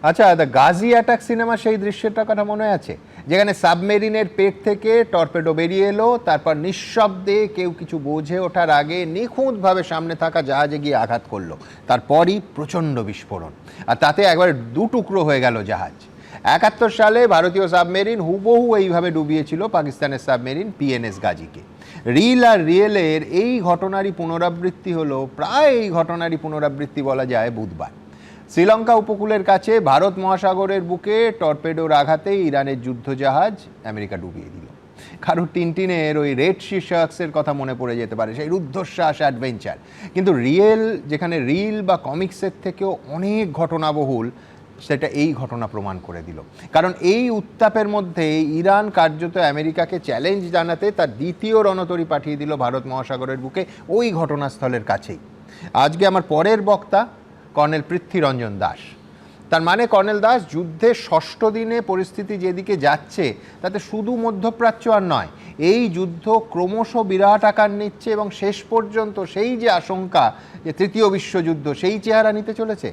আচ্ছা, the Gazi attack cinema সেই দৃশ্যটার কথা মনে আছে, যেখানে সাবমেরিনের পেট থেকে টর্পেডো বেরিয়ে এলো, তারপর নিঃশব্দে কেউ কিছু বোঝে ওঠার আগে নিখুঁতভাবে সামনে থাকা জাহাজে গিয়ে আঘাত করলো, তারপরই প্রচণ্ড বিস্ফোরণ, আর তাতে একবার দু টুকরো হয়ে গেল জাহাজ। 71 সালে ভারতীয় সাবমেরিন হুবহু এইভাবে ডুবিয়েছিল পাকিস্তানের সাবমেরিন পিএনএস গাজীকে। রিল আর রিয়েলের এই ঘটনারই পুনরাবৃত্তি হলো, প্রায় এই ঘটনারই পুনরাবৃত্তি বলা যায় বুধবার। শ্রীলঙ্কা উপকূলের কাছে ভারত মহাসাগরের বুকে টর্পেডোর আঘাতে ইরানের যুদ্ধজাহাজ আমেরিকা ডুবিয়ে দিল। কারণ টিনটিনের ওই রেড সি শার্কসের কথা মনে পড়ে যেতে পারে, সেই রুদ্ধশ্বাস অ্যাডভেঞ্চার। কিন্তু রিয়েল, যেখানে রিল বা কমিক্সের থেকেও অনেক ঘটনাবহুল, সেটা এই ঘটনা প্রমাণ করে দিল। কারণ এই উত্তাপের মধ্যে ইরান কার্যত আমেরিকাকে চ্যালেঞ্জ জানাতে তার দ্বিতীয় রণতরী পাঠিয়ে দিল ভারত মহাসাগরের বুকে, ওই ঘটনাস্থলের কাছেই। আজকে আমার পরের বক্তা কর্নেল পৃথ্বীরঞ্জন দাস। তার মানে কর্নেল দাস, যুদ্ধের ষষ্ঠ দিনে পরিস্থিতি যেদিকে যাচ্ছে তাতে শুধু মধ্যপ্রাচ্য আর নয়, এই যুদ্ধ ক্রমশ বিরাট আকার নিচ্ছে এবং শেষ পর্যন্ত সেই যে আশঙ্কা যে তৃতীয় বিশ্বযুদ্ধ, সেই চেহারা নিতে চলেছে।